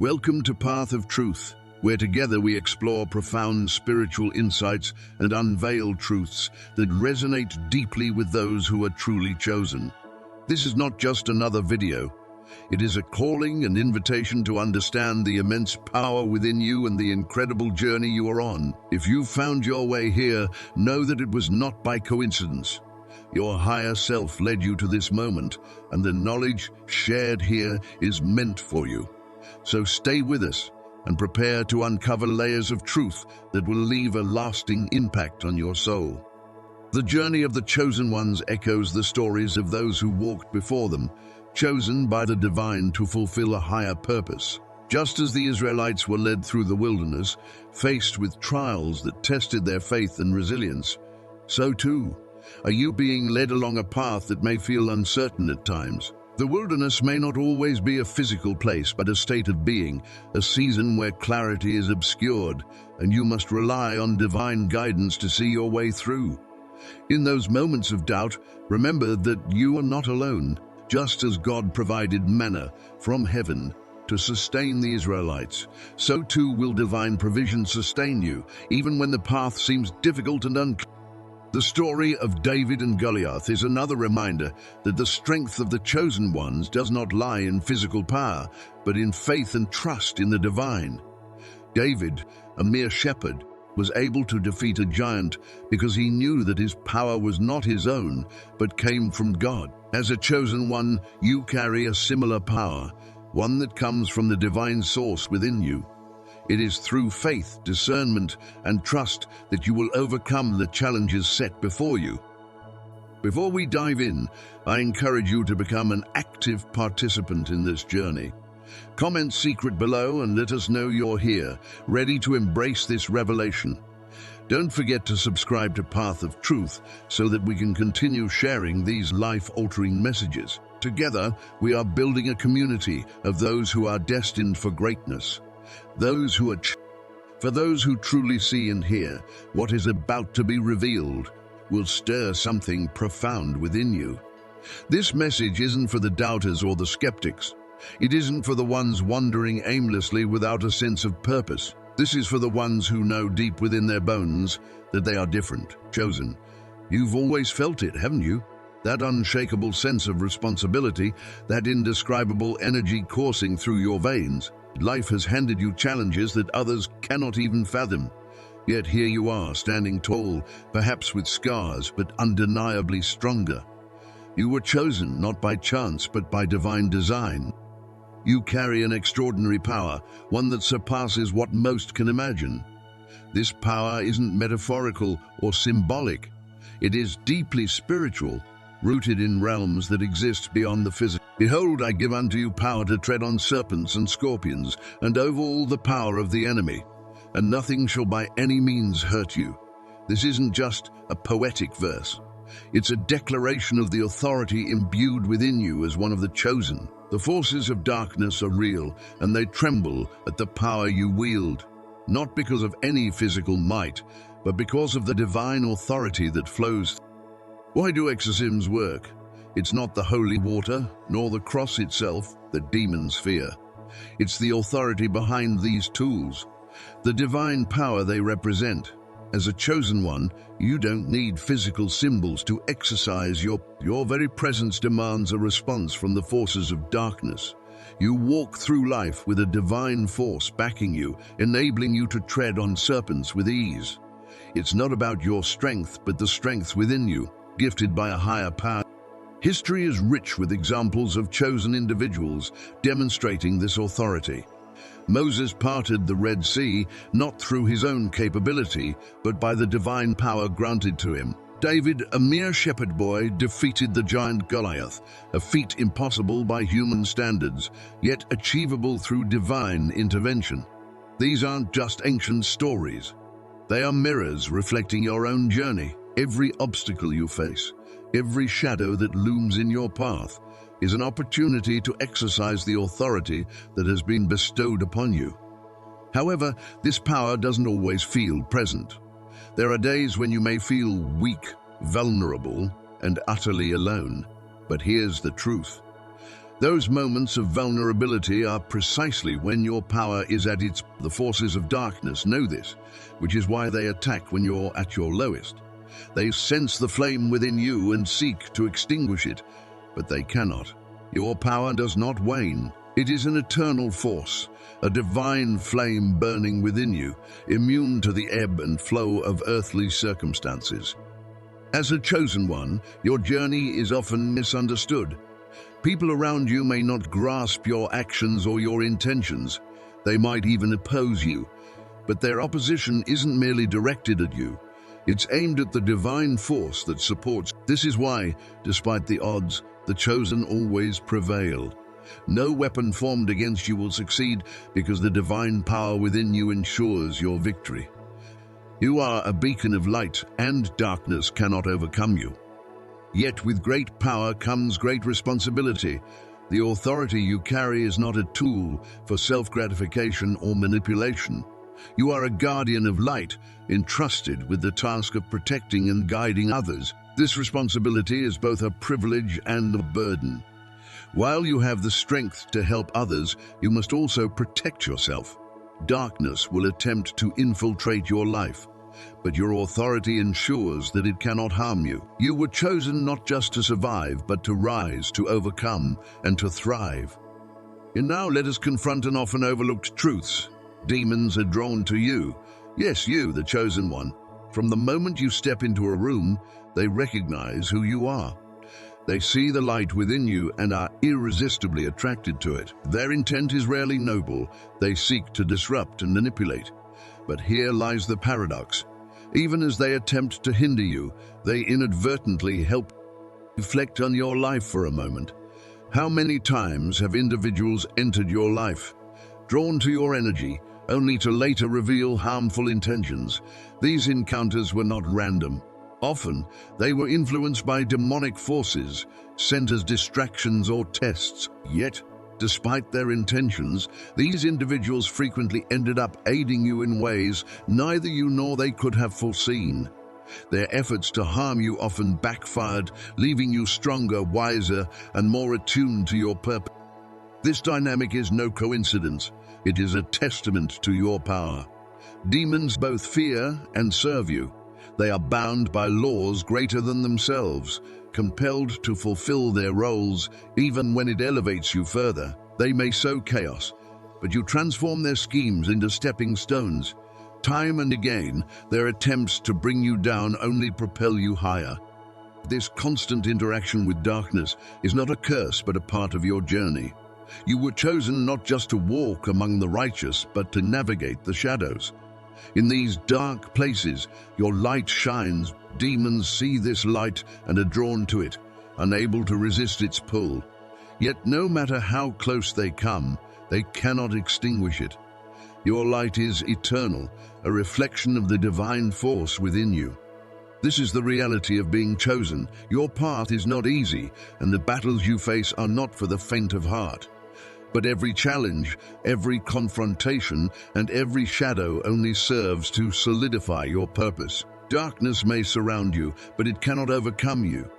Welcome to Path of Truth, where together we explore profound spiritual insights and unveil truths that resonate deeply with those who are truly chosen. This is not just another video. It is a calling and invitation to understand the immense power within you and the incredible journey you are on. If you've found your way here, know that it was not by coincidence. Your higher self led you to this moment, and the knowledge shared here is meant for you. So stay with us and prepare to uncover layers of truth that will leave a lasting impact on your soul. The journey of the chosen ones echoes the stories of those who walked before them, chosen by the divine to fulfill a higher purpose. Just as the Israelites were led through the wilderness, faced with trials that tested their faith and resilience, so too are you being led along a path that may feel uncertain at times. The wilderness may not always be a physical place, but a state of being, a season where clarity is obscured, and you must rely on divine guidance to see your way through. In those moments of doubt, remember that you are not alone. Just as God provided manna from heaven to sustain the Israelites, so too will divine provision sustain you, even when the path seems difficult and unclear. The story of David and Goliath is another reminder that the strength of the chosen ones does not lie in physical power, but in faith and trust in the divine. David, a mere shepherd, was able to defeat a giant because he knew that his power was not his own, but came from God. As a chosen one, you carry a similar power, one that comes from the divine source within you. It is through faith, discernment, and trust that you will overcome the challenges set before you. Before we dive in, I encourage you to become an active participant in this journey. Comment secret below and let us know you're here, ready to embrace this revelation. Don't forget to subscribe to Path of Truth so that we can continue sharing these life-altering messages. Together, we are building a community of those who are destined for greatness. For those who truly see and hear, what is about to be revealed will stir something profound within you. This message isn't for the doubters or the skeptics. It isn't for the ones wandering aimlessly without a sense of purpose. This is for the ones who know deep within their bones that they are different, chosen. You've always felt it, haven't you? That unshakable sense of responsibility, that indescribable energy coursing through your veins. Life has handed you challenges that others cannot even fathom. Yet here you are, standing tall, perhaps with scars, but undeniably stronger. You were chosen not by chance, but by divine design. You carry an extraordinary power, one that surpasses what most can imagine. This power isn't metaphorical or symbolic. It is deeply spiritual, rooted in realms that exist beyond the physical. Behold, I give unto you power to tread on serpents and scorpions, and over all the power of the enemy, and nothing shall by any means hurt you. This isn't just a poetic verse. It's a declaration of the authority imbued within you as one of the chosen. The forces of darkness are real, and they tremble at the power you wield, not because of any physical might, but because of the divine authority that flows. Why do exorcisms work? It's not the holy water, nor the cross itself that demons fear. It's the authority behind these tools, the divine power they represent. As a chosen one, you don't need physical symbols to exercise your very presence demands a response from the forces of darkness. You walk through life with a divine force backing you, enabling you to tread on serpents with ease. It's not about your strength, but the strength within you, gifted by a higher power. History is rich with examples of chosen individuals demonstrating this authority. Moses parted the Red Sea not through his own capability, but by the divine power granted to him. David, a mere shepherd boy, defeated the giant Goliath, a feat impossible by human standards, yet achievable through divine intervention. These aren't just ancient stories. They are mirrors reflecting your own journey. Every obstacle you face, every shadow that looms in your path, is an opportunity to exercise the authority that has been bestowed upon you. However, this power doesn't always feel present. There are days when you may feel weak, vulnerable, and utterly alone. But here's the truth. Those moments of vulnerability are precisely when your power is at its... The forces of darkness know this, which is why they attack when you're at your lowest. They sense the flame within you and seek to extinguish it, but they cannot. Your power does not wane. It is an eternal force, a divine flame burning within you, immune to the ebb and flow of earthly circumstances. As a chosen one, your journey is often misunderstood. People around you may not grasp your actions or your intentions. They might even oppose you. But their opposition isn't merely directed at you. It's aimed at the divine force that supports. This is why, despite the odds, the chosen always prevail. No weapon formed against you will succeed because the divine power within you ensures your victory. You are a beacon of light, and darkness cannot overcome you. Yet with great power comes great responsibility. The authority you carry is not a tool for self-gratification or manipulation. You are a guardian of light, entrusted with the task of protecting and guiding others. This responsibility is both a privilege and a burden. While you have the strength to help others, you must also protect yourself. Darkness will attempt to infiltrate your life, but your authority ensures that it cannot harm you. You were chosen not just to survive, but to rise, to overcome, and to thrive. And now let us confront an often overlooked truth. Demons are drawn to you. Yes, you, the chosen one. From the moment you step into a room, they recognize who you are. They see the light within you and are irresistibly attracted to it. Their intent is rarely noble. They seek to disrupt and manipulate. But here lies the paradox. Even as they attempt to hinder you, they inadvertently help. Reflect on your life for a moment. How many times have individuals entered your life, drawn to your energy, only to later reveal harmful intentions? These encounters were not random. Often, they were influenced by demonic forces, sent as distractions or tests. Yet, despite their intentions, these individuals frequently ended up aiding you in ways neither you nor they could have foreseen. Their efforts to harm you often backfired, leaving you stronger, wiser, and more attuned to your purpose. This dynamic is no coincidence. It is a testament to your power. Demons both fear and serve you. They are bound by laws greater than themselves, compelled to fulfill their roles. Even when it elevates you further, they may sow chaos, but you transform their schemes into stepping stones. Time and again, their attempts to bring you down only propel you higher. This constant interaction with darkness is not a curse, but a part of your journey. You were chosen not just to walk among the righteous, but to navigate the shadows. In these dark places, your light shines. Demons see this light and are drawn to it, unable to resist its pull. Yet no matter how close they come, they cannot extinguish it. Your light is eternal, a reflection of the divine force within you. This is the reality of being chosen. Your path is not easy, and the battles you face are not for the faint of heart. But every challenge, every confrontation, and every shadow only serves to solidify your purpose. Darkness may surround you, but it cannot overcome you.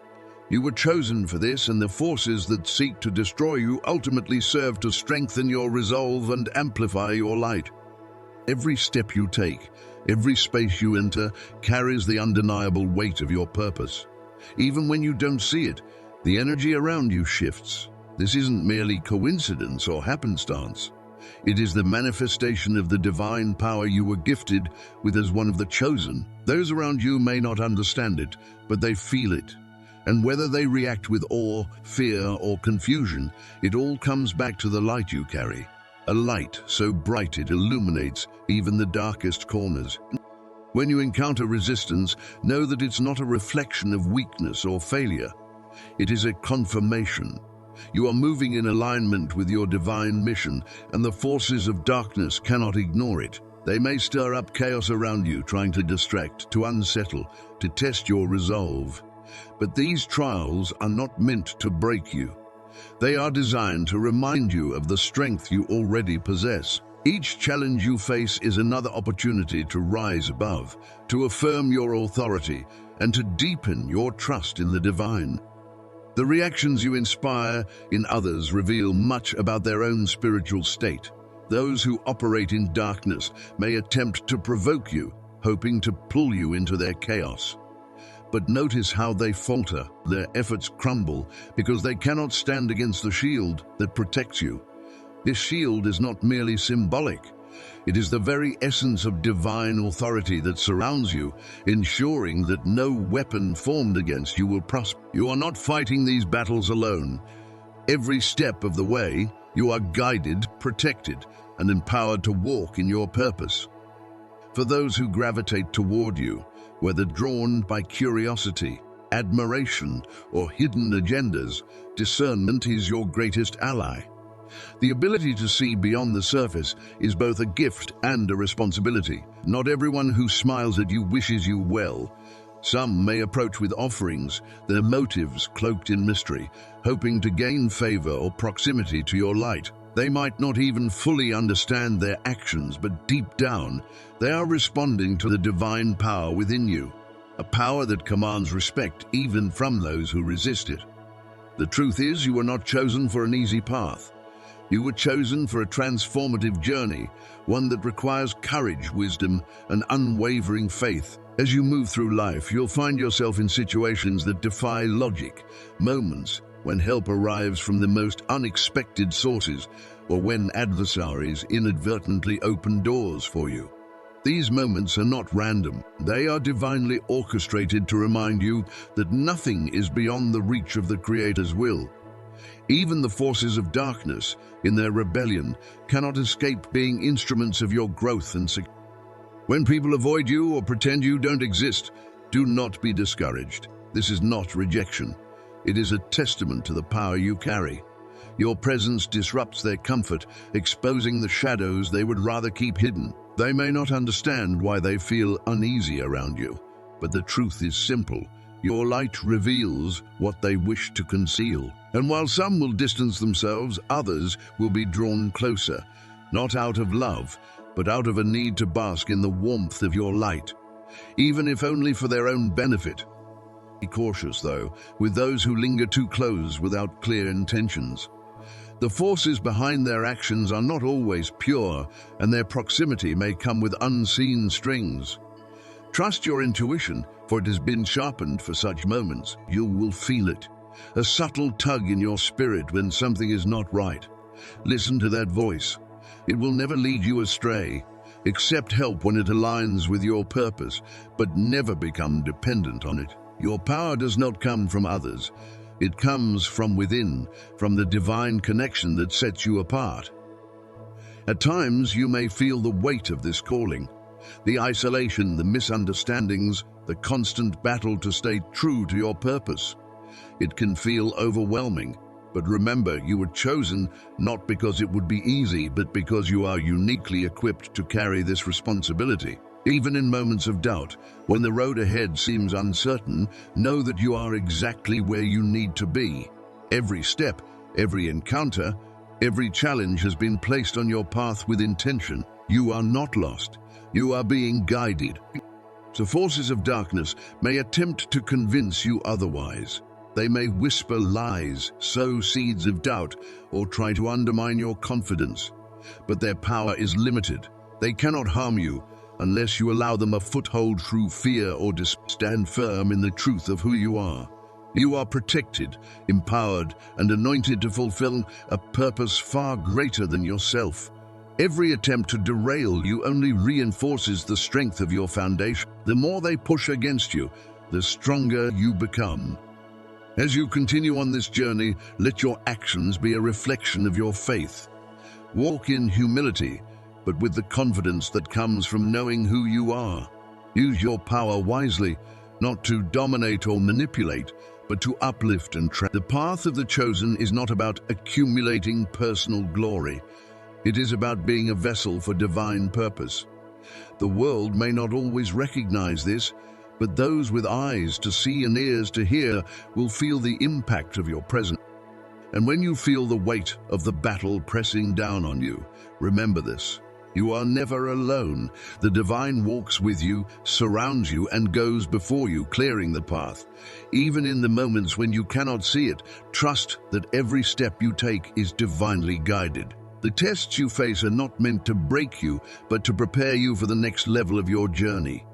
You were chosen for this, and the forces that seek to destroy you ultimately serve to strengthen your resolve and amplify your light. Every step you take, every space you enter, carries the undeniable weight of your purpose. Even when you don't see it, the energy around you shifts. This isn't merely coincidence or happenstance. It is the manifestation of the divine power you were gifted with as one of the chosen. Those around you may not understand it, but they feel it. And whether they react with awe, fear, or confusion, it all comes back to the light you carry. A light so bright it illuminates even the darkest corners. When you encounter resistance, know that it's not a reflection of weakness or failure. It is a confirmation. You are moving in alignment with your divine mission, and the forces of darkness cannot ignore it. They may stir up chaos around you, trying to distract, to unsettle, to test your resolve. But these trials are not meant to break you. They are designed to remind you of the strength you already possess. Each challenge you face is another opportunity to rise above, to affirm your authority, and to deepen your trust in the divine. The reactions you inspire in others reveal much about their own spiritual state. Those who operate in darkness may attempt to provoke you, hoping to pull you into their chaos. But notice how they falter. Their efforts crumble because they cannot stand against the shield that protects you. This shield is not merely symbolic. It is the very essence of divine authority that surrounds you, ensuring that no weapon formed against you will prosper. You are not fighting these battles alone. Every step of the way, you are guided, protected, and empowered to walk in your purpose. For those who gravitate toward you, whether drawn by curiosity, admiration, or hidden agendas, discernment is your greatest ally. The ability to see beyond the surface is both a gift and a responsibility. Not everyone who smiles at you wishes you well. Some may approach with offerings, their motives cloaked in mystery, hoping to gain favor or proximity to your light. They might not even fully understand their actions, but deep down, they are responding to the divine power within you, a power that commands respect even from those who resist it. The truth is, you were not chosen for an easy path. You were chosen for a transformative journey, one that requires courage, wisdom, and unwavering faith. As you move through life, you'll find yourself in situations that defy logic, moments when help arrives from the most unexpected sources, or when adversaries inadvertently open doors for you. These moments are not random. They are divinely orchestrated to remind you that nothing is beyond the reach of the Creator's will. Even the forces of darkness, in their rebellion, cannot escape being instruments of your growth and success. When people avoid you or pretend you don't exist, do not be discouraged. This is not rejection. It is a testament to the power you carry. Your presence disrupts their comfort, exposing the shadows they would rather keep hidden. They may not understand why they feel uneasy around you, but the truth is simple. Your light reveals what they wish to conceal. And while some will distance themselves, others will be drawn closer, not out of love, but out of a need to bask in the warmth of your light, even if only for their own benefit. Be cautious, though, with those who linger too close without clear intentions. The forces behind their actions are not always pure, and their proximity may come with unseen strings. Trust your intuition, for it has been sharpened for such moments. You will feel it, a subtle tug in your spirit when something is not right. Listen to that voice. It will never lead you astray. Accept help when it aligns with your purpose, but never become dependent on it. Your power does not come from others. It comes from within, from the divine connection that sets you apart. At times, you may feel the weight of this calling. The isolation, the misunderstandings, the constant battle to stay true to your purpose. It can feel overwhelming, but remember, you were chosen not because it would be easy, but because you are uniquely equipped to carry this responsibility. Even in moments of doubt, when the road ahead seems uncertain, know that you are exactly where you need to be. Every step, every encounter, every challenge has been placed on your path with intention. You are not lost. You are being guided. The forces of darkness may attempt to convince you otherwise. They may whisper lies, sow seeds of doubt, or try to undermine your confidence. But their power is limited. They cannot harm you unless you allow them a foothold through fear or stand firm in the truth of who you are. You are protected, empowered, and anointed to fulfill a purpose far greater than yourself. Every attempt to derail you only reinforces the strength of your foundation. The more they push against you, the stronger you become. As you continue on this journey, let your actions be a reflection of your faith. Walk in humility, but with the confidence that comes from knowing who you are. Use your power wisely, not to dominate or manipulate, but to uplift and The path of the chosen is not about accumulating personal glory. It is about being a vessel for divine purpose. The world may not always recognize this, but those with eyes to see and ears to hear will feel the impact of your presence. And when you feel the weight of the battle pressing down on you, remember this. You are never alone. The divine walks with you, surrounds you, and goes before you, clearing the path. Even in the moments when you cannot see it, trust that every step you take is divinely guided. The tests you face are not meant to break you, but to prepare you for the next level of your journey.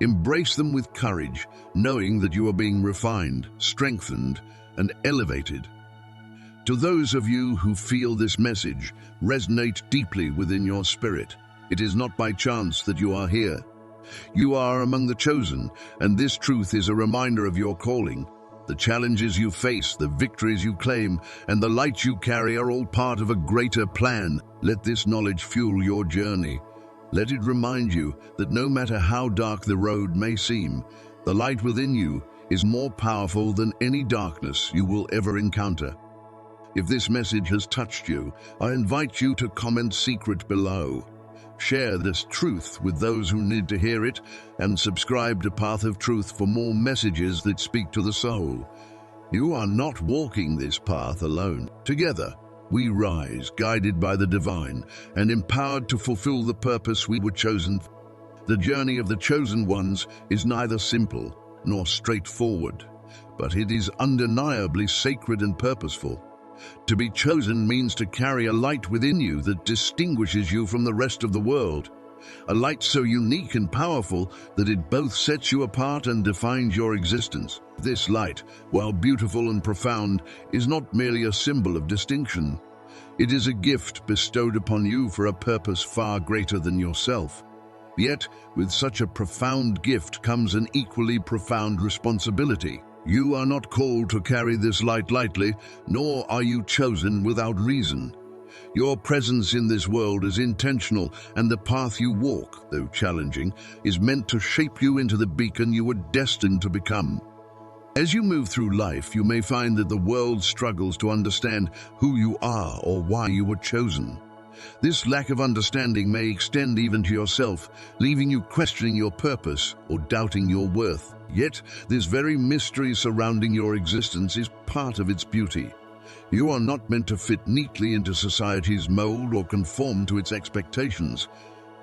Embrace them with courage, knowing that you are being refined, strengthened, and elevated. To those of you who feel this message resonate deeply within your spirit, it is not by chance that you are here. You are among the chosen, and this truth is a reminder of your calling. The challenges you face, the victories you claim, and the light you carry are all part of a greater plan. Let this knowledge fuel your journey. Let it remind you that no matter how dark the road may seem, the light within you is more powerful than any darkness you will ever encounter. If this message has touched you, I invite you to comment secret below. Share this truth with those who need to hear it, and subscribe to Path of Truth for more messages that speak to the soul. You are not walking this path alone. Together, we rise, guided by the divine, and empowered to fulfill the purpose we were chosen for. The journey of the chosen ones is neither simple nor straightforward, but it is undeniably sacred and purposeful. To be chosen means to carry a light within you that distinguishes you from the rest of the world. A light so unique and powerful that it both sets you apart and defines your existence. This light, while beautiful and profound, is not merely a symbol of distinction. It is a gift bestowed upon you for a purpose far greater than yourself. Yet, with such a profound gift comes an equally profound responsibility. You are not called to carry this light lightly, nor are you chosen without reason. Your presence in this world is intentional, and the path you walk, though challenging, is meant to shape you into the beacon you were destined to become. As you move through life, you may find that the world struggles to understand who you are or why you were chosen. This lack of understanding may extend even to yourself, leaving you questioning your purpose or doubting your worth. Yet, this very mystery surrounding your existence is part of its beauty. You are not meant to fit neatly into society's mold or conform to its expectations.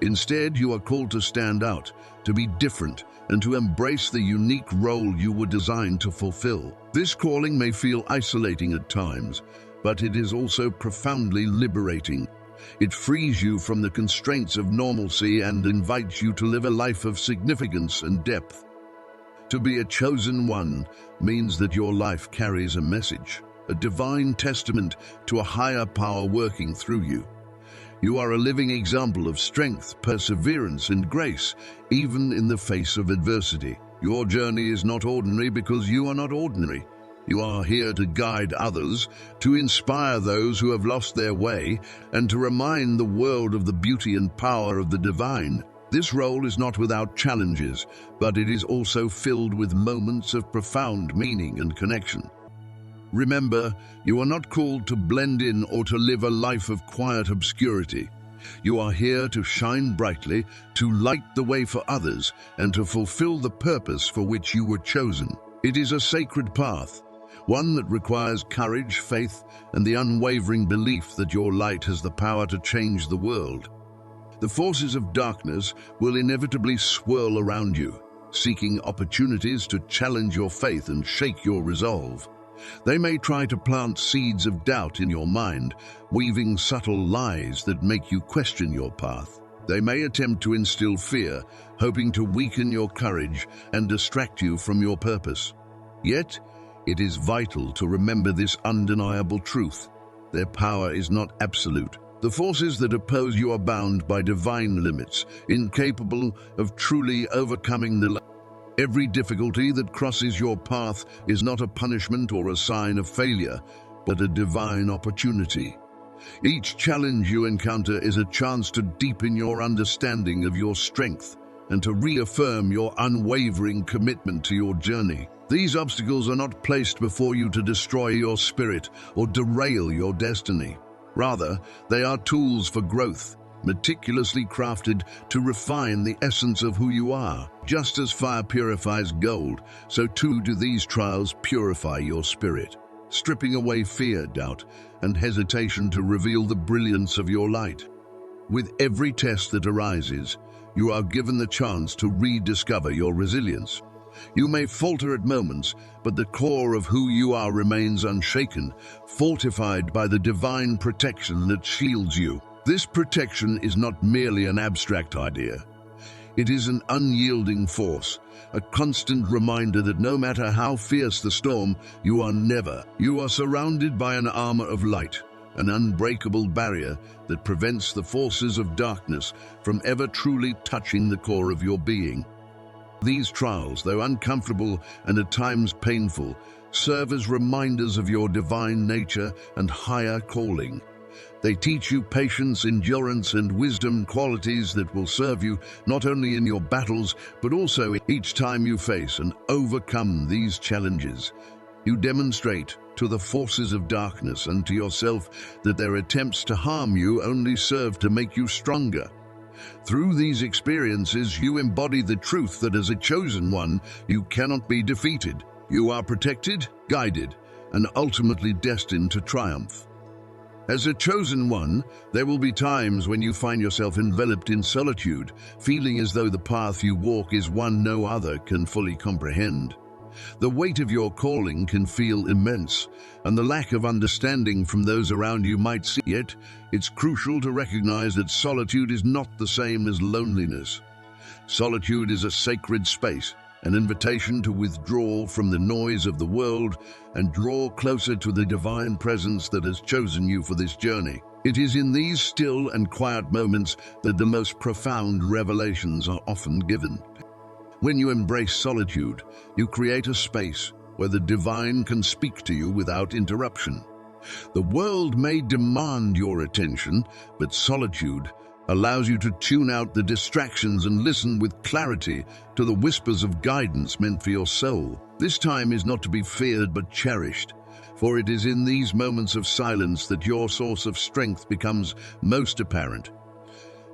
Instead, you are called to stand out, to be different, and to embrace the unique role you were designed to fulfill. This calling may feel isolating at times, but it is also profoundly liberating. It frees you from the constraints of normalcy and invites you to live a life of significance and depth. To be a chosen one means that your life carries a message, a divine testament to a higher power working through you. You are a living example of strength, perseverance, and grace, even in the face of adversity. Your journey is not ordinary because you are not ordinary. You are here to guide others, to inspire those who have lost their way, and to remind the world of the beauty and power of the divine. This role is not without challenges, but it is also filled with moments of profound meaning and connection. Remember, you are not called to blend in or to live a life of quiet obscurity. You are here to shine brightly, to light the way for others, and to fulfill the purpose for which you were chosen. It is a sacred path, one that requires courage, faith, and the unwavering belief that your light has the power to change the world. The forces of darkness will inevitably swirl around you, seeking opportunities to challenge your faith and shake your resolve. They may try to plant seeds of doubt in your mind, weaving subtle lies that make you question your path. They may attempt to instill fear, hoping to weaken your courage and distract you from your purpose. Yet, it is vital to remember this undeniable truth. Their power is not absolute. The forces that oppose you are bound by divine limits, incapable of truly overcoming the Every difficulty that crosses your path is not a punishment or a sign of failure, but a divine opportunity. Each challenge you encounter is a chance to deepen your understanding of your strength and to reaffirm your unwavering commitment to your journey. These obstacles are not placed before you to destroy your spirit or derail your destiny. Rather, they are tools for growth, meticulously crafted to refine the essence of who you are. Just as fire purifies gold, so too do these trials purify your spirit, stripping away fear, doubt, and hesitation to reveal the brilliance of your light. With every test that arises, you are given the chance to rediscover your resilience. You may falter at moments, but the core of who you are remains unshaken, fortified by the divine protection that shields you. This protection is not merely an abstract idea. It is an unyielding force, a constant reminder that no matter how fierce the storm, you are surrounded by an armor of light, an unbreakable barrier that prevents the forces of darkness from ever truly touching the core of your being. These trials, though uncomfortable and at times painful, serve as reminders of your divine nature and higher calling. They teach you patience, endurance, and wisdom, qualities that will serve you not only in your battles, but also each time you face and overcome these challenges. You demonstrate to the forces of darkness and to yourself that their attempts to harm you only serve to make you stronger. Through these experiences, you embody the truth that as a chosen one, you cannot be defeated. You are protected, guided, and ultimately destined to triumph. As a chosen one, there will be times when you find yourself enveloped in solitude, feeling as though the path you walk is one no other can fully comprehend. The weight of your calling can feel immense, and the lack of understanding from those around you might seem. Yet, it's crucial to recognize that solitude is not the same as loneliness. Solitude is a sacred space, an invitation to withdraw from the noise of the world and draw closer to the divine presence that has chosen you for this journey. It is in these still and quiet moments that the most profound revelations are often given. When you embrace solitude, you create a space where the divine can speak to you without interruption. The world may demand your attention, but solitude allows you to tune out the distractions and listen with clarity to the whispers of guidance meant for your soul. This time is not to be feared but cherished, for it is in these moments of silence that your source of strength becomes most apparent.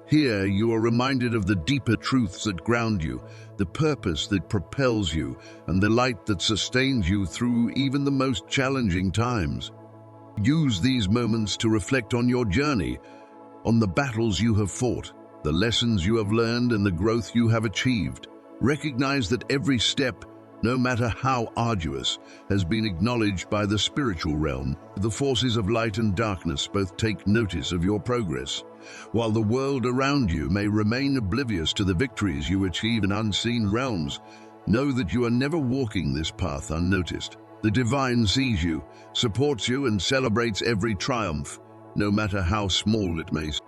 Here you are reminded of the deeper truths that ground you, the purpose that propels you, and the light that sustains you through even the most challenging times. Use these moments to reflect on your journey, on the battles you have fought, the lessons you have learned, and the growth you have achieved. Recognize that every step, no matter how arduous, has been acknowledged by the spiritual realm. The forces of light and darkness both take notice of your progress. While the world around you may remain oblivious to the victories you achieve in unseen realms, know that you are never walking this path unnoticed. The divine sees you, supports you, and celebrates every triumph, no matter how small it may seem.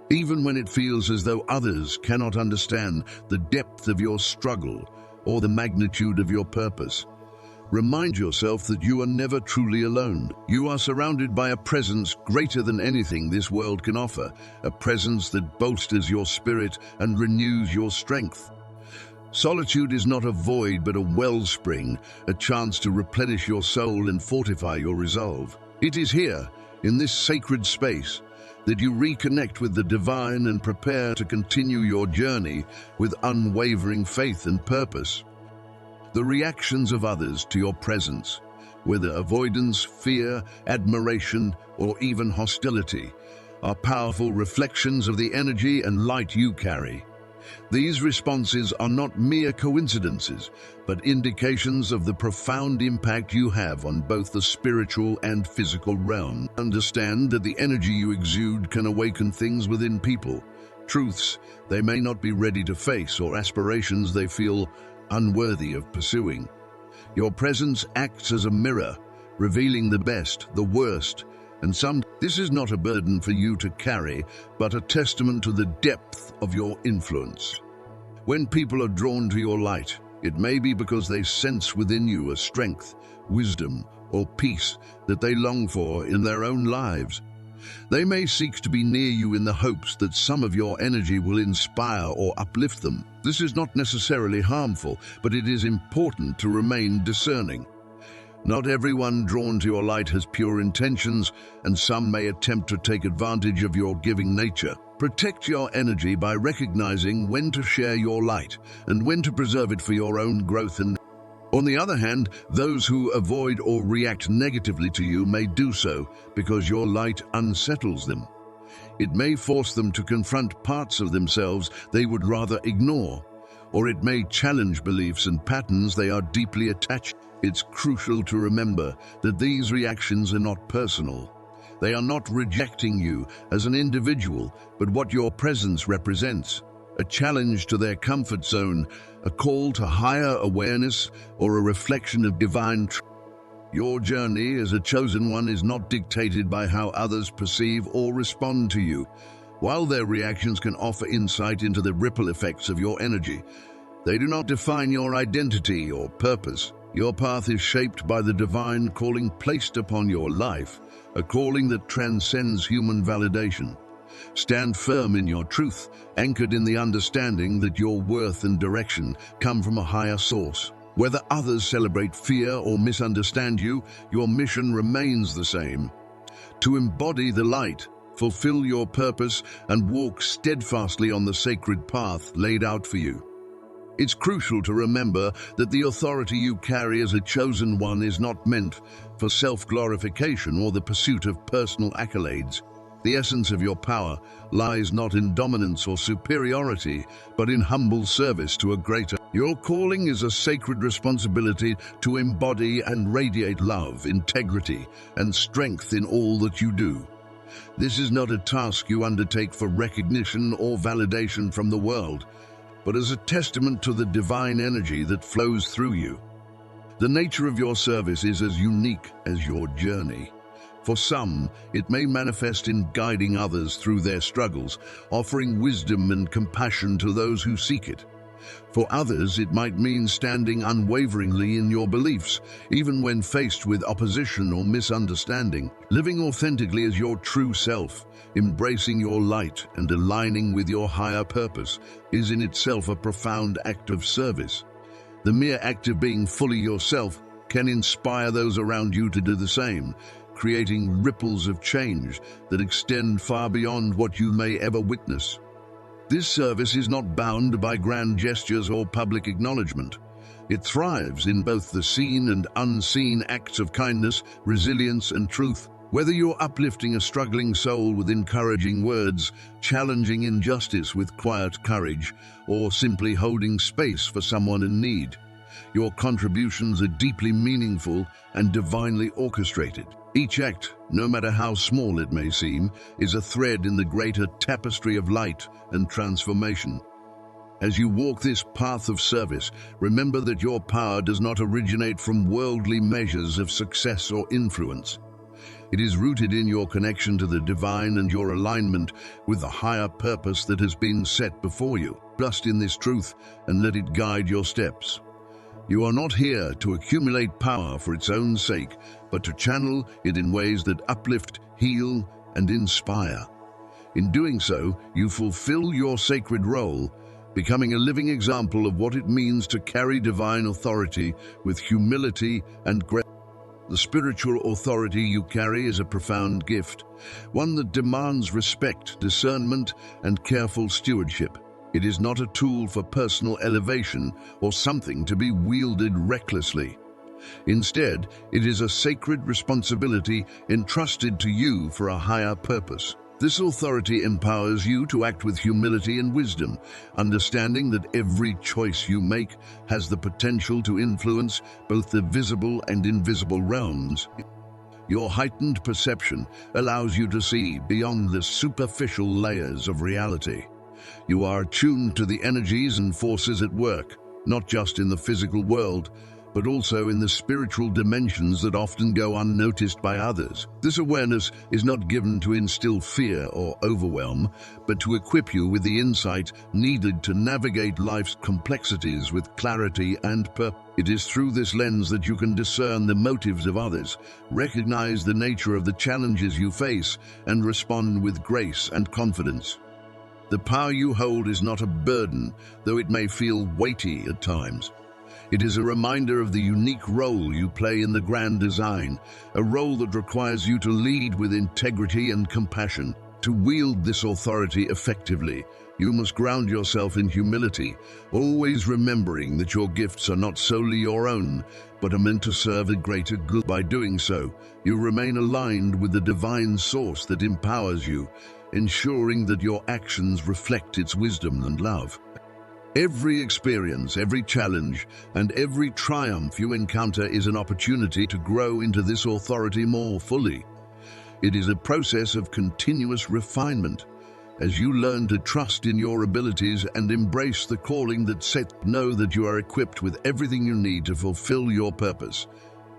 Even when it feels as though others cannot understand the depth of your struggle or the magnitude of your purpose, remind yourself that you are never truly alone. You are surrounded by a presence greater than anything this world can offer, a presence that bolsters your spirit and renews your strength. Solitude is not a void but a wellspring, a chance to replenish your soul and fortify your resolve. It is here, in this sacred space, that you reconnect with the divine and prepare to continue your journey with unwavering faith and purpose. The reactions of others to your presence, whether avoidance, fear, admiration, or even hostility, are powerful reflections of the energy and light you carry. These responses are not mere coincidences, but indications of the profound impact you have on both the spiritual and physical realm. Understand that the energy you exude can awaken things within people, truths they may not be ready to face or aspirations they feel unworthy of pursuing. Your presence acts as a mirror, revealing the best, the worst, and this is not a burden for you to carry, but a testament to the depth of your influence. When people are drawn to your light, it may be because they sense within you a strength, wisdom, or peace that they long for in their own lives. They may seek to be near you in the hopes that some of your energy will inspire or uplift them. This is not necessarily harmful, but it is important to remain discerning. Not everyone drawn to your light has pure intentions, and some may attempt to take advantage of your giving nature. Protect your energy by recognizing when to share your light and when to preserve it for your own growth. And on the other hand, those who avoid or react negatively to you may do so because your light unsettles them. It may force them to confront parts of themselves they would rather ignore, or it may challenge beliefs and patterns they are deeply attached. It's crucial to remember that these reactions are not personal. They are not rejecting you as an individual, but what your presence represents. A challenge to their comfort zone, a call to higher awareness, or a reflection of divine truth. Your journey as a chosen one is not dictated by how others perceive or respond to you. While their reactions can offer insight into the ripple effects of your energy, they do not define your identity or purpose. Your path is shaped by the divine calling placed upon your life, a calling that transcends human validation. Stand firm in your truth, anchored in the understanding that your worth and direction come from a higher source. Whether others celebrate fear or misunderstand you, your mission remains the same: to embody the light, fulfill your purpose, and walk steadfastly on the sacred path laid out for you. It's crucial to remember that the authority you carry as a chosen one is not meant for self-glorification or the pursuit of personal accolades. The essence of your power lies not in dominance or superiority, but in humble service to a greater. Your calling is a sacred responsibility to embody and radiate love, integrity, and strength in all that you do. This is not a task you undertake for recognition or validation from the world, but as a testament to the divine energy that flows through you. The nature of your service is as unique as your journey. For some, it may manifest in guiding others through their struggles, offering wisdom and compassion to those who seek it. For others, it might mean standing unwaveringly in your beliefs, even when faced with opposition or misunderstanding. Living authentically as your true self, embracing your light and aligning with your higher purpose, is in itself a profound act of service. The mere act of being fully yourself can inspire those around you to do the same, creating ripples of change that extend far beyond what you may ever witness. This service is not bound by grand gestures or public acknowledgement. It thrives in both the seen and unseen acts of kindness, resilience, and truth. Whether you're uplifting a struggling soul with encouraging words, challenging injustice with quiet courage, or simply holding space for someone in need, your contributions are deeply meaningful and divinely orchestrated. Each act, no matter how small it may seem, is a thread in the greater tapestry of light and transformation. As you walk this path of service, remember that your power does not originate from worldly measures of success or influence. It is rooted in your connection to the divine and your alignment with the higher purpose that has been set before you. Trust in this truth and let it guide your steps. You are not here to accumulate power for its own sake, but to channel it in ways that uplift, heal, and inspire. In doing so, you fulfill your sacred role, becoming a living example of what it means to carry divine authority with humility and grace. The spiritual authority you carry is a profound gift, one that demands respect, discernment, and careful stewardship. It is not a tool for personal elevation or something to be wielded recklessly. Instead, it is a sacred responsibility entrusted to you for a higher purpose. This authority empowers you to act with humility and wisdom, understanding that every choice you make has the potential to influence both the visible and invisible realms. Your heightened perception allows you to see beyond the superficial layers of reality. You are attuned to the energies and forces at work, not just in the physical world, but also in the spiritual dimensions that often go unnoticed by others. This awareness is not given to instill fear or overwhelm, but to equip you with the insight needed to navigate life's complexities with clarity and purpose. It is through this lens that you can discern the motives of others, recognize the nature of the challenges you face, and respond with grace and confidence. The power you hold is not a burden, though it may feel weighty at times. It is a reminder of the unique role you play in the grand design, a role that requires you to lead with integrity and compassion. To wield this authority effectively, you must ground yourself in humility, always remembering that your gifts are not solely your own, but are meant to serve a greater good. By doing so, you remain aligned with the divine source that empowers you, ensuring that your actions reflect its wisdom and love. Every experience, every challenge, and every triumph you encounter is an opportunity to grow into this authority more fully. It is a process of continuous refinement. As you learn to trust in your abilities and embrace the calling that sets, know that you are equipped with everything you need to fulfill your purpose.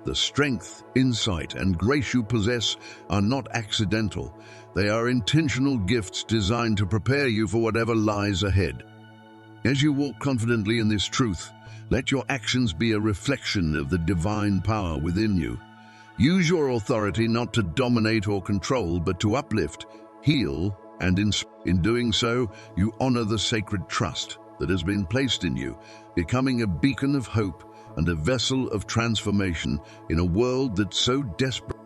The strength, insight, and grace you possess are not accidental. They are intentional gifts designed to prepare you for whatever lies ahead. As you walk confidently in this truth, let your actions be a reflection of the divine power within you. Use your authority not to dominate or control, but to uplift, heal, and in doing so, you honor the sacred trust that has been placed in you, becoming a beacon of hope and a vessel of transformation in a world that's so desperate.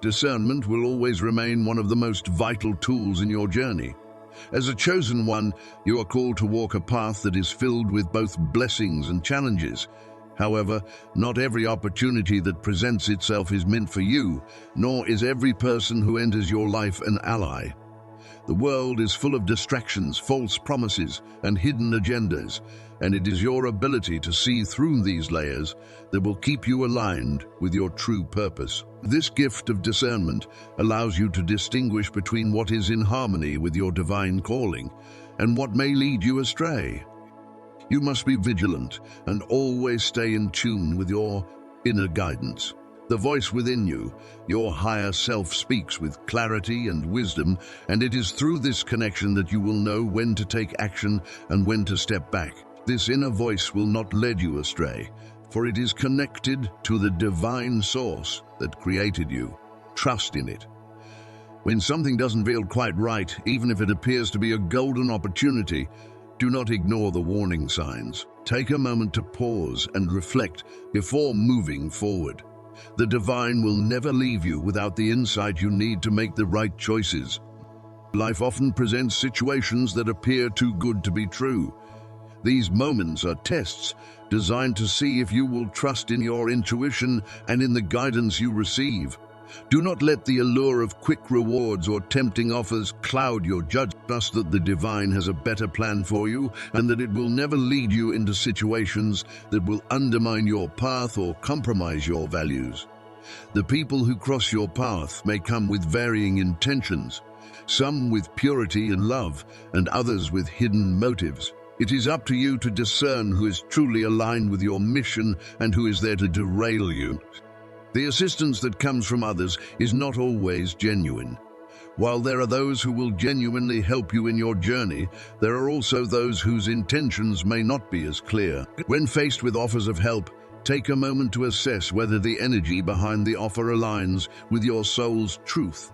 Discernment will always remain one of the most vital tools in your journey. As a chosen one, you are called to walk a path that is filled with both blessings and challenges. However, not every opportunity that presents itself is meant for you, nor is every person who enters your life an ally. The world is full of distractions, false promises, and hidden agendas, and it is your ability to see through these layers that will keep you aligned with your true purpose. This gift of discernment allows you to distinguish between what is in harmony with your divine calling and what may lead you astray. You must be vigilant and always stay in tune with your inner guidance. The voice within you, your higher self, speaks with clarity and wisdom, and it is through this connection that you will know when to take action and when to step back. This inner voice will not lead you astray, for it is connected to the divine source that created you. Trust in it. When something doesn't feel quite right, even if it appears to be a golden opportunity, do not ignore the warning signs. Take a moment to pause and reflect before moving forward. The divine will never leave you without the insight you need to make the right choices. Life often presents situations that appear too good to be true. These moments are tests designed to see if you will trust in your intuition and in the guidance you receive. Do not let the allure of quick rewards or tempting offers cloud your judgment. Trust that the divine has a better plan for you and that it will never lead you into situations that will undermine your path or compromise your values. The people who cross your path may come with varying intentions, some with purity and love, and others with hidden motives. It is up to you to discern who is truly aligned with your mission and who is there to derail you. The assistance that comes from others is not always genuine. While there are those who will genuinely help you in your journey, there are also those whose intentions may not be as clear. When faced with offers of help, take a moment to assess whether the energy behind the offer aligns with your soul's truth.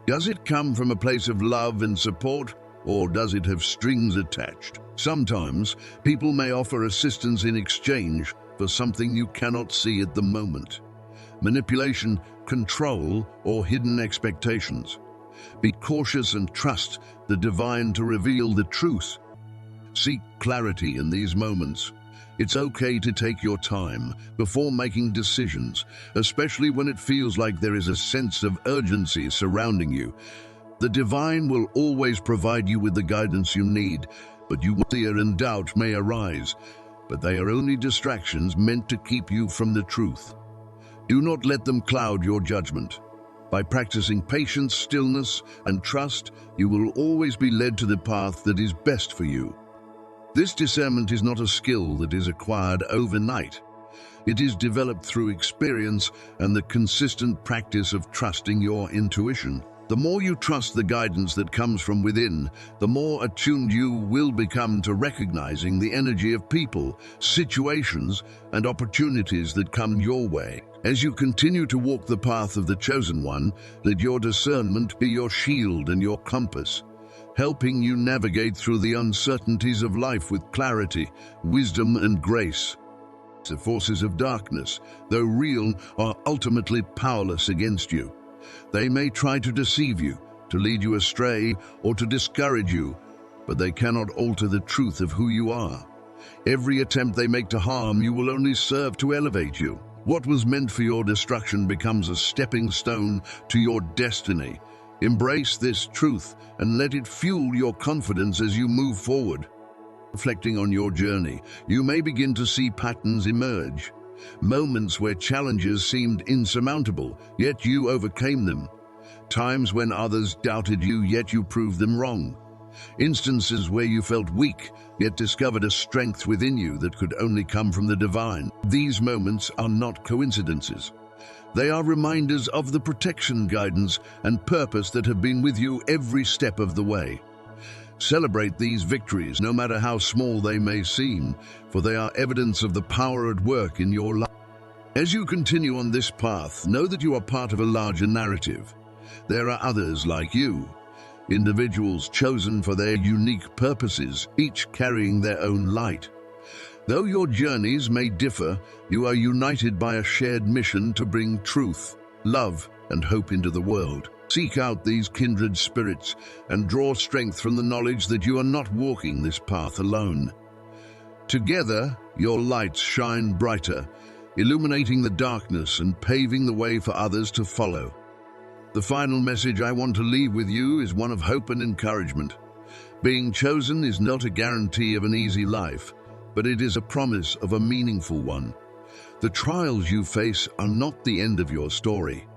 Does it come from a place of love and support, or does it have strings attached? Sometimes, people may offer assistance in exchange for something you cannot see at the moment. Manipulation, control, or hidden expectations. Be cautious and trust the divine to reveal the truth. Seek clarity in these moments. It's okay to take your time before making decisions, especially when it feels like there is a sense of urgency surrounding you. The divine will always provide you with the guidance you need, but fear and doubt may arise, but they are only distractions meant to keep you from the truth. Do not let them cloud your judgment. By practicing patience, stillness, and trust, you will always be led to the path that is best for you. This discernment is not a skill that is acquired overnight. It is developed through experience and the consistent practice of trusting your intuition. The more you trust the guidance that comes from within, the more attuned you will become to recognizing the energy of people, situations, and opportunities that come your way. As you continue to walk the path of the chosen one, let your discernment be your shield and your compass, helping you navigate through the uncertainties of life with clarity, wisdom, and grace. The forces of darkness, though real, are ultimately powerless against you. They may try to deceive you, to lead you astray, or to discourage you, but they cannot alter the truth of who you are. Every attempt they make to harm you will only serve to elevate you. What was meant for your destruction becomes a stepping stone to your destiny. Embrace this truth and let it fuel your confidence as you move forward. Reflecting on your journey, you may begin to see patterns emerge. Moments where challenges seemed insurmountable, yet you overcame them. Times when others doubted you, yet you proved them wrong. Instances where you felt weak, yet discovered a strength within you that could only come from the divine. These moments are not coincidences. They are reminders of the protection, guidance, and purpose that have been with you every step of the way. Celebrate these victories, no matter how small they may seem, for they are evidence of the power at work in your life. As you continue on this path, know that you are part of a larger narrative. There are others like you, individuals chosen for their unique purposes, each carrying their own light. Though your journeys may differ, you are united by a shared mission to bring truth, love, and hope into the world. Seek out these kindred spirits and draw strength from the knowledge that you are not walking this path alone. Together, your lights shine brighter, illuminating the darkness and paving the way for others to follow. The final message I want to leave with you is one of hope and encouragement. Being chosen is not a guarantee of an easy life, but it is a promise of a meaningful one. The trials you face are not the end of your story.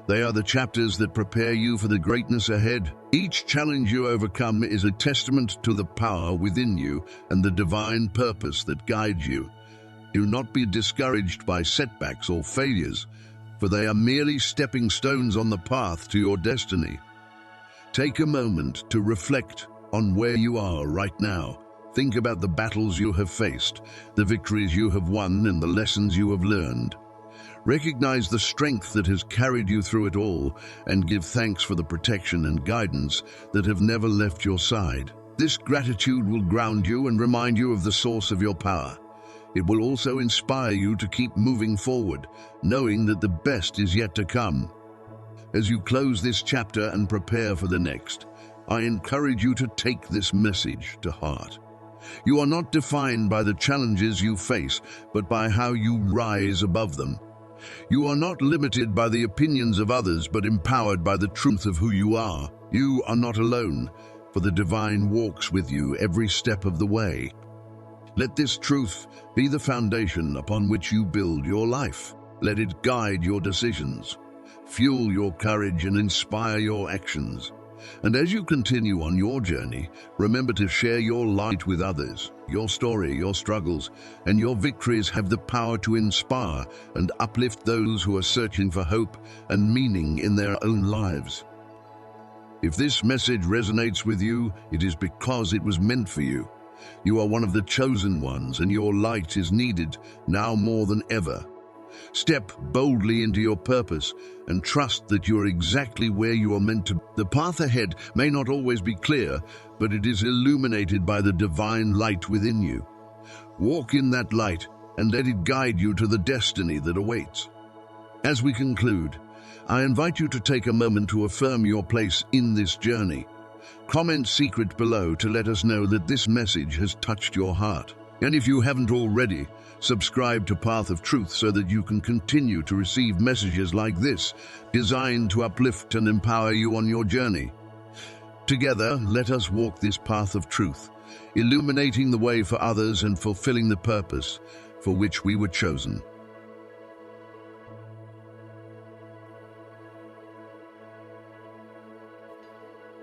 They are the chapters that prepare you for the greatness ahead. Each challenge you overcome is a testament to the power within you and the divine purpose that guides you. Do not be discouraged by setbacks or failures, for they are merely stepping stones on the path to your destiny. Take a moment to reflect on where you are right now. Think about the battles you have faced, the victories you have won, and the lessons you have learned. Recognize the strength that has carried you through it all, and give thanks for the protection and guidance that have never left your side. This gratitude will ground you and remind you of the source of your power. It will also inspire you to keep moving forward, knowing that the best is yet to come. As you close this chapter and prepare for the next, I encourage you to take this message to heart. You are not defined by the challenges you face, but by how you rise above them. You are not limited by the opinions of others, but empowered by the truth of who you are. You are not alone, for the divine walks with you every step of the way. Let this truth be the foundation upon which you build your life. Let it guide your decisions, fuel your courage, and inspire your actions. And as you continue on your journey, remember to share your light with others. Your story, your struggles, and your victories have the power to inspire and uplift those who are searching for hope and meaning in their own lives. If this message resonates with you, it is because it was meant for you. You are one of the chosen ones, and your light is needed now more than ever. Step boldly into your purpose and trust that you are exactly where you are meant to be. The path ahead may not always be clear, but it is illuminated by the divine light within you. Walk in that light and let it guide you to the destiny that awaits. As we conclude, I invite you to take a moment to affirm your place in this journey. Comment secret below to let us know that this message has touched your heart. And if you haven't already, subscribe to Path of Truth so that you can continue to receive messages like this, designed to uplift and empower you on your journey. Together, let us walk this path of truth, illuminating the way for others and fulfilling the purpose for which we were chosen.